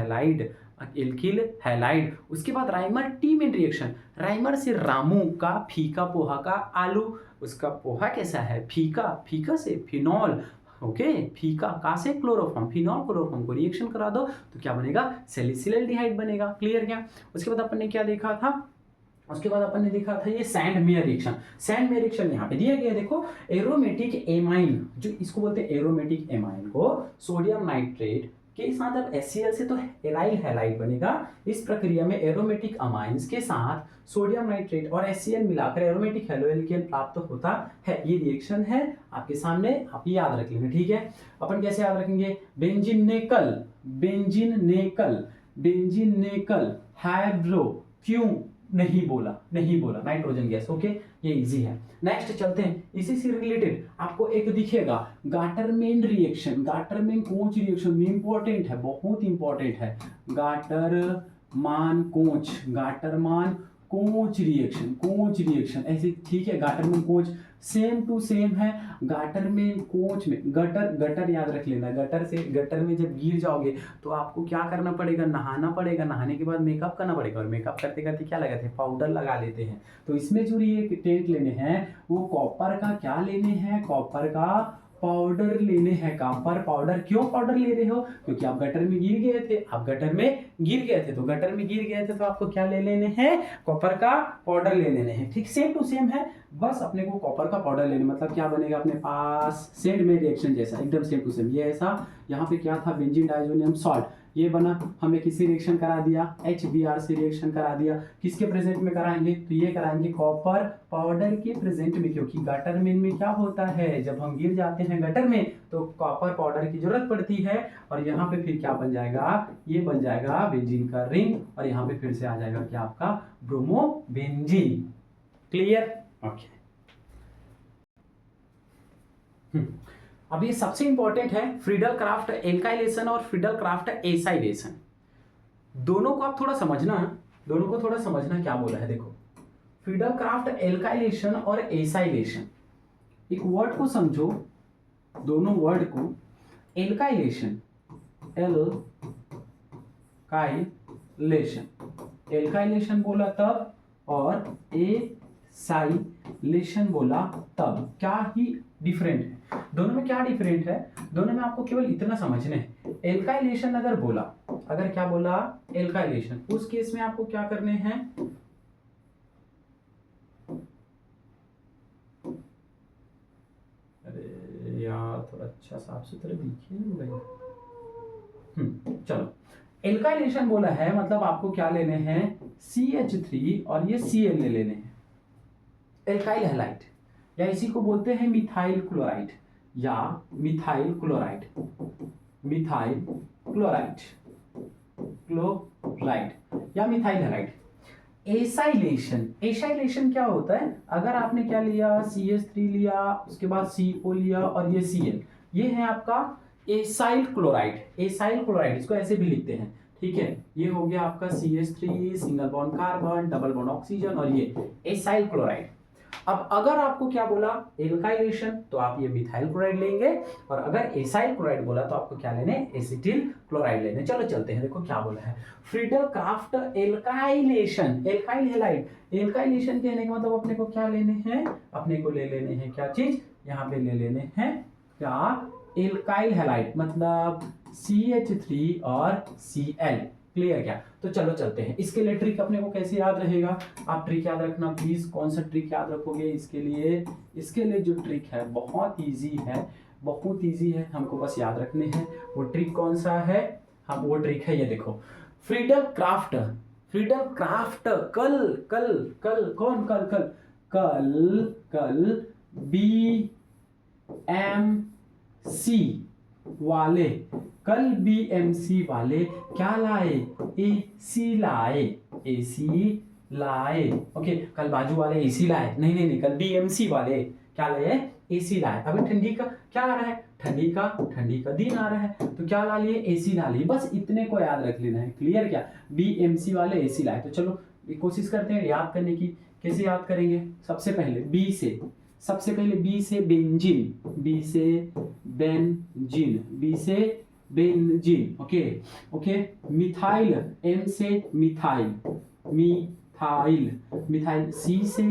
हैलाइड। उसके बाद राइमर टीम रिएक्शन, राइमर से रामू का, फीका पोहा का आलू, उसका पोहा कैसा है, फीका से फिनॉल, ओके, फीका का से क्लोरोफॉर्म, फिनॉल क्लोरोफॉर्म को रिएक्शन करा दो तो क्या बनेगा, सैलिसिलडिहाइड बनेगा। क्लियर, क्या। उसके बाद अपन ने क्या देखा था, उसके बाद अपन ने देखा था ये sand mayor reaction. Sand mayor reaction यहाँ पे दिया गया है, देखो एरोमेटिक एमाइन, जो इसको बोलते हैं एरोमेटिक एमाइन को सोडियम नाइट्रेट के साथ अब HCl से तो एराइल हैलाइड बनेगा। इस प्रक्रिया में एरोमेटिक अमाइंस के साथ सोडियम नाइट्रेट और HCl मिलाकर एरोमेटिक हेलोएल्केन प्राप्त होता है। ये रिएक्शन है आपके सामने, आप याद रख लेंगे, ठीक है। अपन कैसे याद रखेंगे, बेंजीन नेकल हाइड्रो, क्यों नहीं बोला नाइट्रोजन गैस, ओके, ये इजी है। नेक्स्ट चलते हैं, इसी से रिलेटेड आपको एक दिखेगा Gattermann reaction, Gattermann Konch reaction, important है, बहुत इंपॉर्टेंट है। गाटरमान कोंच रिएक्शन ऐसे, ठीक है। Gattermann Konch same to same है। गाटरमैन कोंच में गटर याद रख लेना, गटर में जब गिर जाओगे तो आपको क्या करना पड़ेगा, नहाना पड़ेगा, नहाने के बाद मेकअप करना पड़ेगा, और मेकअप करते करते क्या लगाते हैं, पाउडर लगा लेते हैं। तो इसमें जो रिएक्टेंट लेने हैं वो कॉपर का क्या लेने हैं, कॉपर का पाउडर लेने हैं। कॉपर पाउडर, क्यों पाउडर ले रहे हो, क्योंकि आप गटर में गिर गए थे, तो आपको क्या ले लेने हैं, कॉपर का पाउडर ले लेने हैं। ठीक, सेम टू सेम है, बस अपने को कॉपर का पाउडर लेने, मतलब क्या बनेगा अपने पास, सेंड में रिएक्शन जैसा एकदम सेम टू सेम। ये ऐसा, यहाँ पे क्या था, बेंजीन डाइजोनियम सॉल्ट, ये बना, हमें किसी रिएक्शन करा दिया, HBr से रिएक्शन करा दिया। किसके प्रेजेंट में कराएंगे, तो ये कराएंगे कॉपर पाउडर के प्रेजेंट में, क्योंकि गटरमैन में क्या होता है, जब हम गिर जाते हैं गटर में तो कॉपर पाउडर की जरूरत पड़ती है। और यहाँ पे फिर क्या बन जाएगा, ये बन जाएगा बेंजीन का रिंग, और यहाँ पे फिर से आ जाएगा क्या आपका ब्रोमोबेंजीन। Clear, okay. अब ये सबसे इंपॉर्टेंट है, फ्रीडल क्राफ्ट एल्काइलेशन और फ्रीडल क्राफ्ट एसाइलेशन। दोनों को आप थोड़ा समझना, क्या बोला है। देखो, फ्रीडल क्राफ्ट एल्काइलेशन और एसाइलेशन, एक वर्ड को समझो, दोनों वर्ड को। एल्काइलेशन बोला तब, और एसाइलेशन बोला तब, क्या ही डिफरेंट है दोनों में, क्या डिफरेंट है दोनों में, आपको केवल इतना समझना है। एल्काइलेशन अगर क्या बोला एल्काइलेशन, उस केस में आपको क्या करने हैं, अरे यार थोड़ा अच्छा साफ सुथरा दिखिए ना भाई। चलो, एल्काइलेशन बोला है मतलब आपको क्या लेने हैं, CH3 और ये Cl ले लेने हैं, एल्काइल हैलाइड, या इसी को बोलते हैं मिथाइल क्लोराइड या मिथाइल क्लोराइड या मिथाइल हैलाइड। एसाइलेशन क्या होता है, अगर आपने क्या लिया, CH3 लिया, उसके बाद CO लिया और ये Cl, ये है आपका एसाइल क्लोराइड, इसको ऐसे भी लिखते हैं, ठीक है। ये हो गया आपका CH3 single bond carbon, double bond oxygen, और ये एसाइल क्लोराइड। अब अगर आपको क्या बोला एल्काइलेशन, तो आप ये मिथाइल क्लोराइड लेंगे, और अगर एसाइल क्लोराइड बोला तो आपको क्या लेने, एसिटिल क्लोराइड लेने। चलो चलते हैं, देखो क्या बोला है, Friedel craft alkylation, alkyl halide. Alkylation कहने का मतलब अपने को क्या लेने हैं, अपने को ले लेने हैं क्या चीज, यहाँ पे ले लेने हैं क्या, एल्काइल हैलाइड, मतलब CH3 और Cl। क्लियर क्या, तो चलो चलते हैं। इसके लिए ट्रिक अपने को कैसे याद रहेगा, आप ट्रिक याद रखना प्लीज। कौन सा ट्रिक याद रखोगे इसके लिए जो ट्रिक है बहुत इजी है, हमको बस याद रखने हैं। वो ट्रिक कौन सा है, हम वो ट्रिक है ये देखो, फ्रीडल क्राफ्ट कल BMC वाले कल बीएमसी वाले क्या लाए, एसी लाए, एसी लाए। ओके, कल बाजू वाले एसी लाए, नहीं नहीं नहीं, कल बीएमसी वाले क्या लाए, एसी लाए। अभी ठंडी का क्या आ रहा है, ठंडी का दिन आ रहा है, तो क्या ला लिए, एसी ला लिए। बस इतने को याद रख लेना है। क्लियर क्या, बीएमसी वाले एसी लाए। तो चलो कोशिश करते हैं याद करने की। कैसे याद करेंगे, सबसे पहले बी से, सबसे पहले बी से बेंजीन, बी से बेंजीन, बी से benzene. Okay okay, methyl, M से मिथाइल, मिथाइल, मिथाइल। सी से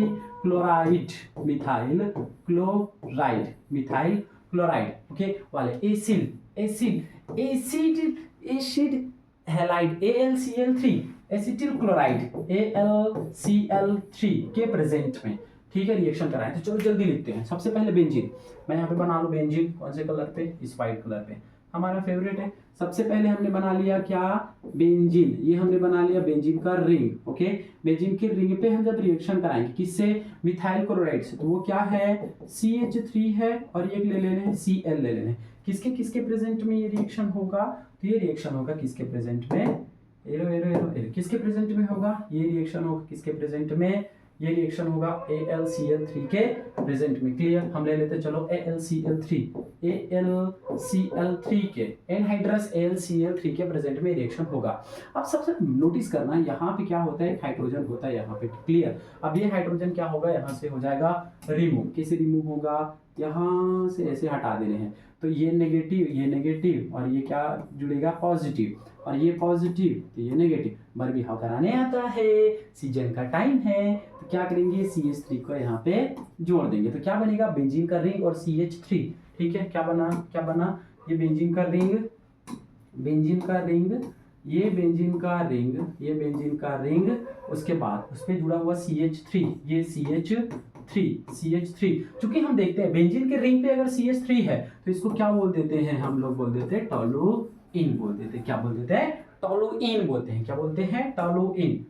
chloride, methyl chloride, methyl chloride. Okay वाले acid, acid, acid, acid halide, AlCl3, acetyl chloride, AlCl3 के प्रेजेंट में, ठीक है, रिएक्शन कराएं। तो चलो जल्दी लिखते हैं। सबसे पहले बेंजीन, मैं यहाँ पे बना लूं बेंजीन, कौन से कलर पे, इस वाइट कलर पे, हमारा फेवरेट है। सबसे पहले हमने बना लिया क्या, बेंजीन। ये हमने बना लिया बेंजीन का रिंग। ओके, बेंजीन के रिंग पे हम जब रिएक्शन कराएंगे किससे, मिथाइल क्लोराइड से, तो वो क्या है, CH3 है, और ये ले लेने हैं Cl ले लेने हैं। किसके किसके प्रेजेंट में ये रिएक्शन होगा, तो ये रिएक्शन होगा किसके प्रेजेंट में, एरो एरो एरो एरो, किसके प्रेजेंट में होगा, ये रिएक्शन होगा किसके प्रेजेंट में, ये रिएक्शन होगा AlCl3 के प्रेजेंट में। क्लियर, हम ले लेते चलो AlCl3, AlCl3 के एनहाइड्रस AlCl3 के प्रेजेंट में रिएक्शन होगा। अब सबसे नोटिस करना, यहाँ पे क्या होता है, हाइड्रोजन होता है यहाँ पे। क्लियर, अब ये हाइड्रोजन क्या होगा, यहाँ से हो जाएगा रिमूव। कैसे रिमूव होगा, यहाँ से ऐसे हटा देने हैं, तो ये नेगेटिव और ये क्या जुड़ेगा, पॉजिटिव, और ये पॉजिटिव तो ये नेगेटिव। बरबिहाव कराने आता है, सीजन का टाइम है, तो क्या करेंगे, CH3 को यहाँ पे जोड़ देंगे, तो क्या बनेगा, बेंजीन का रिंग और CH3। ठीक है, क्या बना, क्या बना, ये बेंजीन का रिंग, बेंजीन का रिंग, ये बेंजीन का रिंग, ये बेंजीन का रिंग, उसके बाद उस पर जुड़ा हुआ CH3, ये CH3। चूंकि हम देखते हैं बेंजीन के रिंग पे अगर CH3 है तो इसको क्या बोल देते हैं, हम लोग बोल देते हैं टोलुइन बोल देते हैं। क्या बोल देते हैं, टोलुइन बोलते हैं। क्या बोलते हैं, टोलुइन,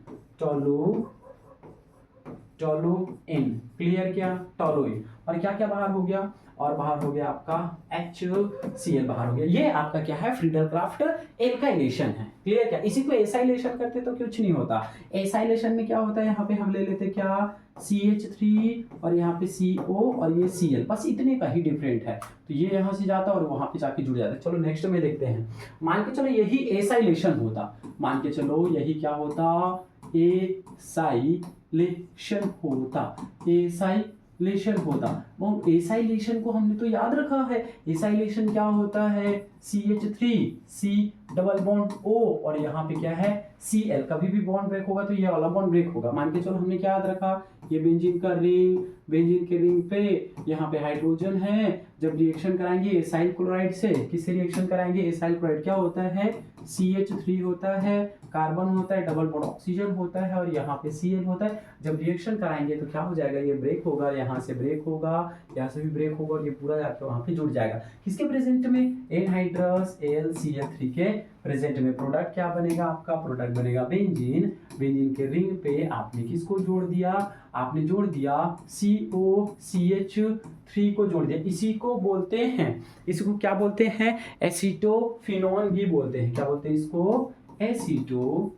टोलुइन। क्लियर, क्या, टोलुइन। और क्या क्या बाहर हो गया, और बाहर हो गया आपका HCl बाहर हो गया। ये आपका क्या है, फ्रीडलक्राफ्ट एल्काइलेशन है। क्लियर, क्या, इसी को एसाइलेशन करते तो कुछ नहीं होता। एसाइलेशन में क्या होता है, यहाँ पे हम ले लेते क्या, CH3 और यहाँ पे CO और ये Cl, बस इतने का ही डिफरेंट है। तो ये यहाँ से जाता और वहां पे जाके जुड़ जाता है। चलो नेक्स्ट में देखते हैं। मान के चलो यही एसाइलेशन होता, मान के चलो यही क्या होता, एसाइलेशन होता, एसाइलेशन होता। वो एसाइलेशन को हमने तो याद रखा है, एसाइलेशन क्या होता है, CH3 C double bond O और यहाँ पे क्या है Cl, कभी भी बॉन्ड ब्रेक होगा तो ये वाला बॉन्ड ब्रेक होगा। मान के चलो हमने क्या याद रखा, ये बेंजीन का रिंग, बेंजीन के रिंग पे यहाँ पे हाइड्रोजन है, जब रिएक्शन कराएंगे एसाइल क्लोराइड से, किससे रिएक्शन कराएंगे, एसाइल क्लोराइड क्या होता है, CH3 होता है, कार्बन होता है, डबल बॉन्ड ऑक्सीजन होता है और यहाँ पे Cl होता है। जब रिएक्शन कराएंगे तो क्या हो जाएगा, ये ब्रेक होगा, यहाँ से ब्रेक होगा, यहाँ से भी ब्रेक होगा और ये पूरा जाके वहाँ पे जुड़ जाएगा। किसके प्रेजेंट में, एनहाइड्रस AlCl3 के प्रेजेंट में। प्रोडक्ट क्या बनेगा, आपका प्रोडक्ट बनेगा बेंजीन। बेंजीन के रिंग पे आपने किसको जोड़ दिया, आपने जोड़ दिया COCH3 को जोड़ दिया। इसी को बोलते हैं, इसको क्या बोलते हैं, एसीटोफिनॉन भी बोलते हैं। क्या बोलते हैं इसको, एसीटोफिनॉन।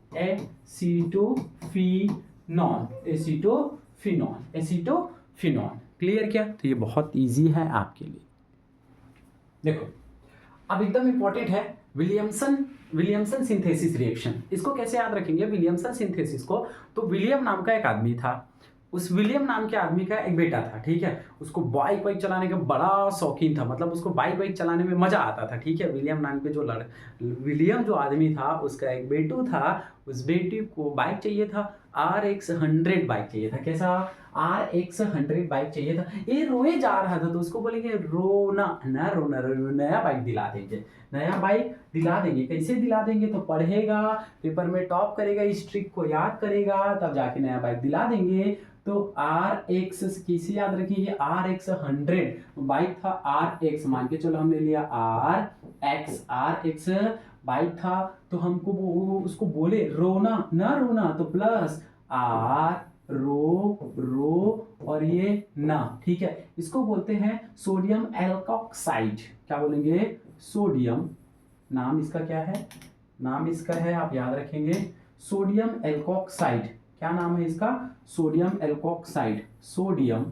क्लियर, क्या, तो ये बहुत इजी है आपके लिए। देखो अब एकदम इंपॉर्टेंट है विलियमसन सिंथेसिस रिएक्शन। इसको कैसे याद रखेंगे, विलियमसन सिंथेसिस को, तो विलियम नाम का एक आदमी था, उस विलियम नाम के आदमी का एक बेटा था, ठीक है, उसको बाइक वाइक चलाने का बड़ा शौकीन था, मतलब उसको बाइक वाइक चलाने में मजा आता था, ठीक है। विलियम नाम पे विलियम जो आदमी था उसका एक बेटू था, उस बेटी को बाइक चाहिए था, RX100 बाइक चाहिए था। कैसा, RX100 बाइक चाहिए था। ये रोए जा रहा था तो उसको बोलेंगे रोना नया बाइक दिला देंगे, नया बाइक दिला देंगे। कैसे दिला देंगे, तो पढ़ेगा, पेपर में टॉप करेगा, इस ट्रिक को याद करेगा, तब जाके नया बाइक दिला देंगे। तो RX किसे याद रखिए, RX100 बाइक था, RX मान के चलो हमने लिया RX बाइक था, तो हमको उसको बोले रोना ना रोना, तो प्लस R रो और ये ना, ठीक है। इसको बोलते हैं सोडियम एल्कोक्साइड। क्या बोलेंगे, सोडियम नाम इसका क्या है, नाम इसका है, आप याद रखेंगे, सोडियम एल्कोक्साइड। क्या नाम है इसका, sodium alkoxide, sodium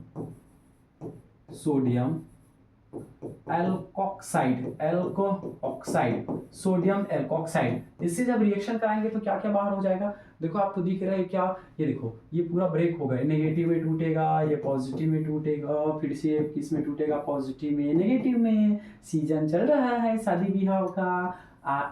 alkoxide, alkoxide, sodium alkoxide. इससे जब रिएक्शन कराएंगे तो क्या क्या बाहर हो जाएगा, देखो आपको दिख रहा है क्या, ये देखो ये पूरा ब्रेक होगा, नेगेटिव में टूटेगा, ये पॉजिटिव में टूटेगा, फिर से किस में टूटेगा, पॉजिटिव में, नेगेटिव में। सीजन चल रहा है शादी ब्याह का,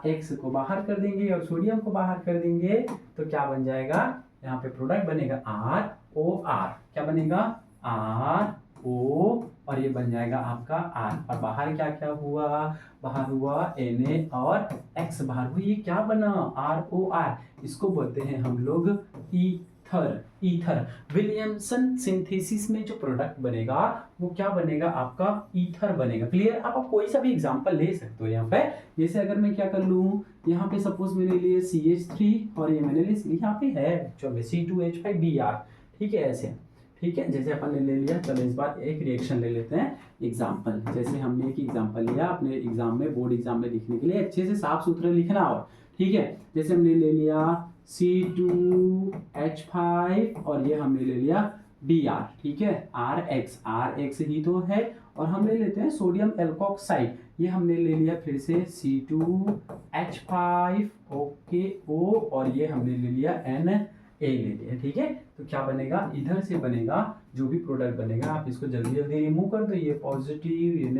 एक्स को बाहर कर देंगे और सोडियम को बाहर कर देंगे, तो क्या बन जाएगा, यहाँ पे प्रोडक्ट बनेगा ROR। क्या बनेगा, RO, और ये बन जाएगा आपका R। और बाहर क्या क्या हुआ, बाहर हुआ Na और X बाहर हुई, ये क्या बना, ROR। इसको बोलते हैं हम लोग ईथर। ईथर विलियमसन सिंथेसिस में जो प्रोडक्ट बनेगा वो क्या बनेगा, आपका ईथर बनेगा। क्लियर। आप कोई सा भी एग्जांपल ले सकते हो यहाँ पे, जैसे अगर मैं क्या कर लूँ, यहाँ पे सपोज मैंने लिए CH3 और ये मैंने लिए यहाँ पे है चलो C2H5Br, ठीक है, ऐसे, ठीक है। जैसे अपन ने ले लिया, चलो इस बार एक रिएक्शन ले लेते हैं एग्जाम्पल। जैसे हमने एक एग्जाम्पल लिया अपने एग्जाम में, बोर्ड एग्जाम में लिखने के लिए अच्छे से साफ सुथरा लिखना हो, ठीक है। जैसे हमने ले लिया C2H5 और ये हमने ले लिया Br, ठीक है, RX ही तो है। और हम ले लेते हैं सोडियम एल्कोक्साइड, ये हमने ले लिया फिर से C2H5, ओके, O, और ये हमने ले लिया Na ले लिया, ठीक है। तो क्या बनेगा, इधर से बनेगा जो भी प्रोडक्ट बनेगा, आप इसको जल्दी जल्दी रिमूव कर दो, ये पॉजिटिव, ये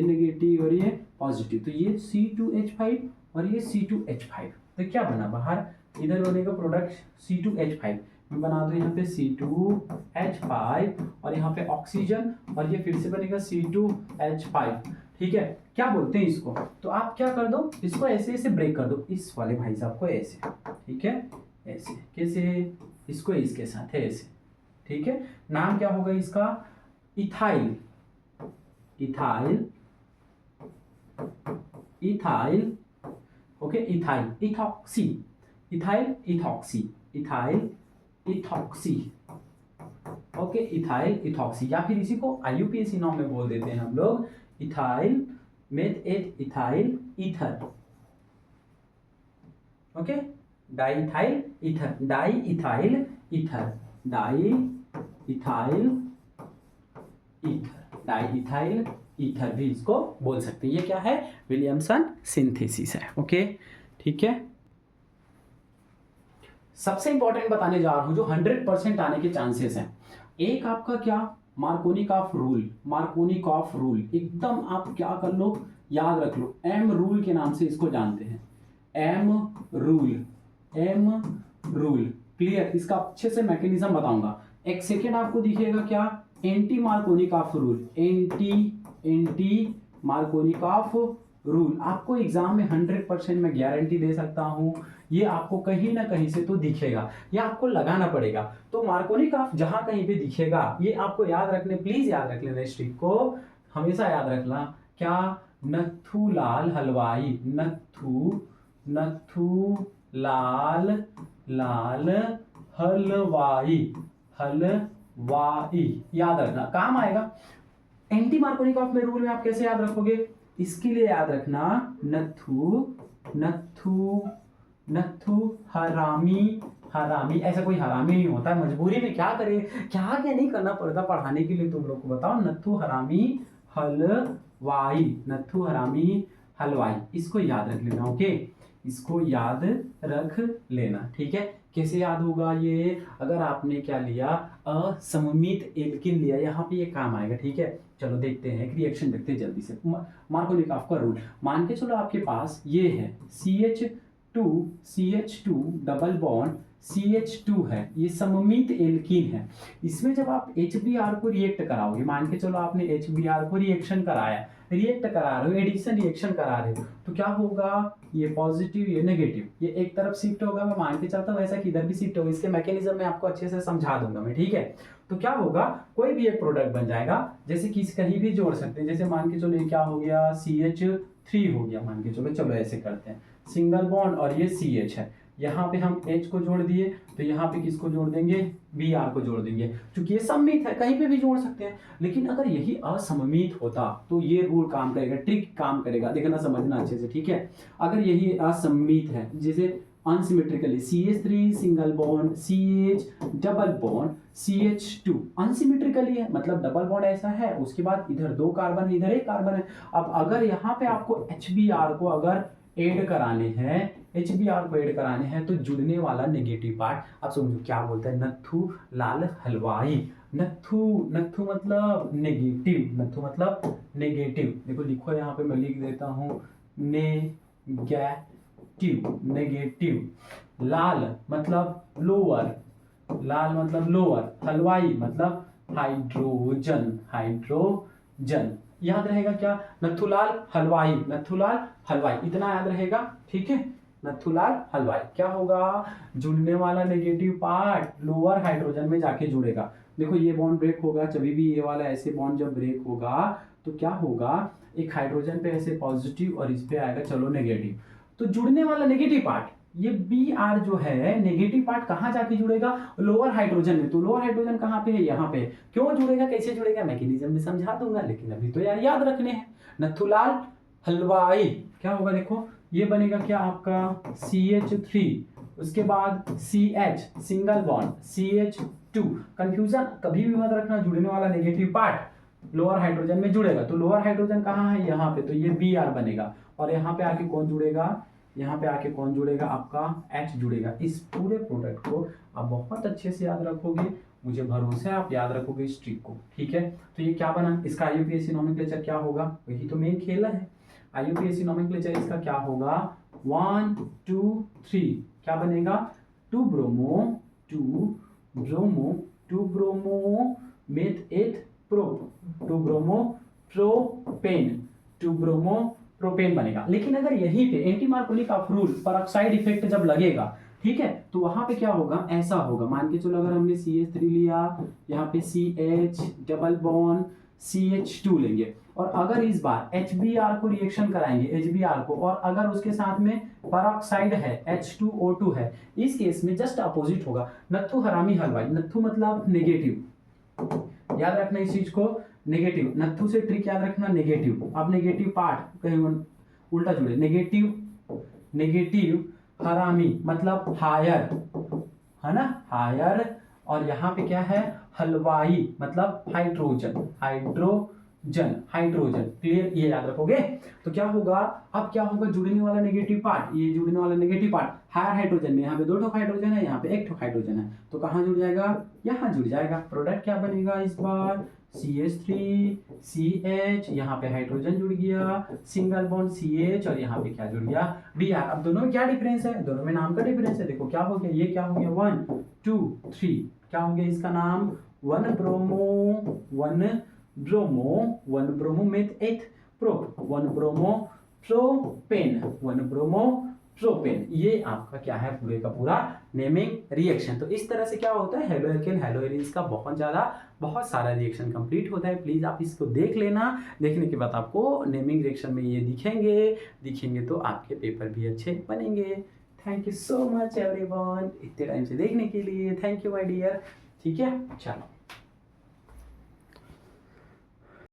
नेगेटिव और ये पॉजिटिव, तो ये C2H5 और ये C2H5, तो क्या बना बाहर, इधर बनेगा प्रोडक्ट C2H5, मैं बना दो यहाँ पे C2H5 और यहाँ पे ऑक्सीजन, और ये फिर से बनेगा C2H5, ठीक है। क्या बोलते हैं इसको, तो आप क्या कर दो, इसको ऐसे ऐसे ब्रेक कर दो, इस वाले भाई साहब को ऐसे, ठीक है, ऐसे, कैसे, इसको इसके साथ है ऐसे, ठीक है। नाम क्या होगा इसका, ethyl, ethyl, ethyl, okay, ethyl ethoxy, ethyl ethoxy, ethyl ethoxy, okay, ethyl ethoxy, या फिर इसी को IUPAC नाम में बोल देते हैं हम लोग, ethyl meth ethyl ether, okay, diethyl ether, diethyl ether, diethyl ether, diethyl ether भी इसको बोल सकते हैं। ये क्या है, विलियमसन सिंथेसिस है, ओके, ठीक है। सबसे इंपॉर्टेंट बताने जा रहा हूं जो 100% आने के चांसेस हैं, एक आपका क्या, मार्कोनिकॉफ रूल, मार्कोनिकॉफ रूल, एकदम आप क्या कर लो, याद रख लो, M रूल के नाम से इसको जानते हैं, M rule, M rule, clear. इसका अच्छे से मैकेनिज्म बताऊंगा, एक सेकेंड आपको दिखेगा क्या, anti Markovnikov rule, anti Markovnikov rule, आपको एग्जाम में 100% मैं गारंटी दे सकता हूं, ये आपको कहीं ना कहीं से तो दिखेगा, ये आपको लगाना पड़ेगा। तो मार्कोनिकॉफ जहां कहीं पे दिखेगा, ये आपको याद रखने, प्लीज याद रख लेना, इस ट्रिक को हमेशा याद रखना, क्या, नथुलाल हलवाई, नथुलाल हलवाई, याद रखना, काम आएगा। एंटी मार्कोनिकॉफ में रूल में आप कैसे याद रखोगे, इसके लिए याद रखना, नथु हरामी, ऐसा कोई हरामी नहीं होता है, मजबूरी में क्या करे, क्या नहीं करना पड़ता पढ़ाने के लिए, तुम लोग को बताओ, नथु हरामी हलवाई, इसको याद रख लेना, ओके, इसको याद रख लेना, ठीक है। कैसे याद होगा ये, अगर आपने क्या लिया, असममित एल्किन लिया, यहाँ पे ये काम आएगा, ठीक है। चलो देखते हैं, एक रिएक्शन देखते हैं जल्दी से, मार्कोनिकॉफ का रूल, मान के चलो आपके पास ये है CH2 डबल बॉन्ड CH2 है, ये सममित एल्कीन है, इसमें जब आप HBr को रिएक्ट कराओगे, मान के चलो आपने HBr को रिएक्ट करा रहे हो, एडिशन रिएक्शन करा रहे हो, तो क्या होगा, ये पॉजिटिव ये नेगेटिव, ये एक तरफ शिफ्ट होगा, मैं मान के चलता हूँ ऐसा कि इधर भी शिफ्ट होगा, इसके मैकेनिज्म में आपको अच्छे से समझा दूंगा मैं, ठीक है। तो क्या होगा, कोई भी एक प्रोडक्ट बन जाएगा, जैसे कि कहीं भी जोड़ सकते हैं, जैसे मान के चलो ये क्या हो गया, CH3 हो गया, मान के चलो ऐसे करते हैं, सिंगल बॉन्ड और ये CH है, यहाँ पे हम H को जोड़ दिए तो यहाँ पे किसको जोड़ देंगे, Br को जोड़ देंगे। क्योंकि ये सममित है कहीं पे भी जोड़ सकते हैं, लेकिन अगर यही असममित होता तो ये रूल काम करेगा, ट्रिक काम करेगा, देखना समझना अच्छे से, ठीक है। अगर यही असममित है, जैसे unsymmetrically CH3 single bond CH double bond CH2 unsymmetrically है, मतलब डबल बॉन्ड ऐसा है, उसके बाद इधर 2 कार्बन है, इधर 1 कार्बन है। अब अगर यहाँ पे आपको HBr को अगर ऐड कराने हैं, HBr को ऐड कराने हैं तो जुड़ने वाला नेगेटिव पार्ट, आप समझो क्या बोलते हैं, नत्थु लाल हलवाई। नत्थु, नत्थु मतलब नेगेटिव, नत्थु मतलब नेगेटिव। देखो लिखो यहाँ पे मैं लिख देता हूँ नेगेटिव। लाल मतलब लोअर, लाल मतलब लोअर, हलवाई मतलब हाइड्रोजन, हाइड्रोजन। याद रहेगा क्या, नथुलाल हलवाई, नथुलाल हलवाई, इतना याद रहेगा, ठीक है। नथुलाल हलवाई क्या होगा, जुड़ने वाला नेगेटिव पार्ट लोअर हाइड्रोजन में जाके जुड़ेगा। देखो ये बॉन्ड ब्रेक होगा, जब भी ये वाला ऐसे बॉन्ड जब ब्रेक होगा तो क्या होगा, एक हाइड्रोजन पे ऐसे पॉजिटिव और इस पे आएगा चलो नेगेटिव। तो जुड़ने वाला नेगेटिव पार्ट ये Br जो है, नेगेटिव पार्ट कहाँ जाके जुड़ेगा, लोअर हाइड्रोजन में। तो लोअर हाइड्रोजन कहाँ पे है, यहाँ पे। क्यों जुड़ेगा, कैसे जुड़ेगा, मैकेनिज्म में समझा दूंगा, लेकिन अभी तो यार याद रखने हैं। नथुलाल हलवाई क्या होगा, देखो ये बनेगा क्या आपका CH3, उसके बाद CH single bond CH2। Confusion कभी भी मत रखना, जुड़ने वाला नेगेटिव पार्ट लोअर हाइड्रोजन में जुड़ेगा। तो लोअर हाइड्रोजन कहाँ है, यहाँ पे, तो ये Br बनेगा। और यहाँ पे आके कौन जुड़ेगा, यहाँ पे आके कौन जुड़ेगा, आपका H जुड़ेगा। इस पूरे प्रोडक्ट को आप बहुत अच्छे से याद रखोगे, मुझे भरोसा है आप याद रखोगे इस ट्रिक को, ठीक है। तो ये क्या बना, इसका IUPAC नोमेनक्लेचर क्या होगा, वही तो मेन खेल है। IUPAC नोमेनक्लेचर इसका क्या होगा, 1 2 3 क्या बनेगा, 2 bromo 2 bromo 2 bromo meth eth pro 2 bromo propane 2 bromo propane बनेगा। लेकिन अगर यहीं पे anti Markovnikov rule peroxide effect जब लगेगा, ठीक है, तो वहां पे क्या होगा, ऐसा होगा। मान के चलो अगर हमने CH3 लिया, यहाँ पे CH डबल बॉन्ड CH2 लेंगे, और अगर इस बार HBr को रिएक्शन कराएंगे, HBr को, और अगर उसके साथ में परऑक्साइड है H2O2 है, इस केस में जस्ट अपोजिट होगा। नत्थु हरामी हलवाई, नत्थु मतलब नेगेटिव, याद रखना इस चीज को, नेगेटिव। नत्थु से ट्रिक याद रखना, नेगेटिव। अब नेगेटिव पार्ट कहीं उल्टा जुड़े, नेगेटिव, नेगेटिव हरामी मतलब हायर, है ना, हायर। और यहाँ पे क्या है, हलवाई मतलब हाइड्रोजन, हाइड्रोजन, हाइड्रोजन। क्लियर, ये याद रखोगे। तो क्या होगा, अब क्या होगा, जुड़ने वाला नेगेटिव पार्ट, ये जुड़ने वाला नेगेटिव पार्ट हायर हाइड्रोजन में, यहाँ पे 2 ठो हाइड्रोजन है, यहाँ पे 1 ठो हाइड्रोजन है, तो कहाँ जुड़ जाएगा, यहाँ जुड़ जाएगा। प्रोडक्ट क्या बनेगा इस बार, CH3 CH, यहाँ पे हाइड्रोजन जुड़ गया, सिंगल बॉन्ड CH, और यहाँ पे क्या जुड़ गया, Br। अब दोनों में क्या डिफरेंस है, दोनों में नाम का डिफरेंस है। देखो क्या हो गया, ये क्या हो गया, 1 2 3 क्या हो गया, इसका नाम 1 bromo 1 bromo 1 bromo meth eth pro 1 bromo propane 1 bromo propane. ये आपका क्या है, पूरे का पूरा नेमिंग रिएक्शन। तो इस तरह से क्या होता है, हेलो एल्केन हेलो एरिन्स का बहुत सारा रिएक्शन कंप्लीट होता है। प्लीज आप इसको देख लेना, देखने के बाद आपको नेमिंग रिएक्शन में ये दिखेंगे तो आपके पेपर भी अच्छे बनेंगे। Thank you so much everyone, इतने टाइम से देखने के लिए, थैंक यू माय डियर, ठीक है, चलो।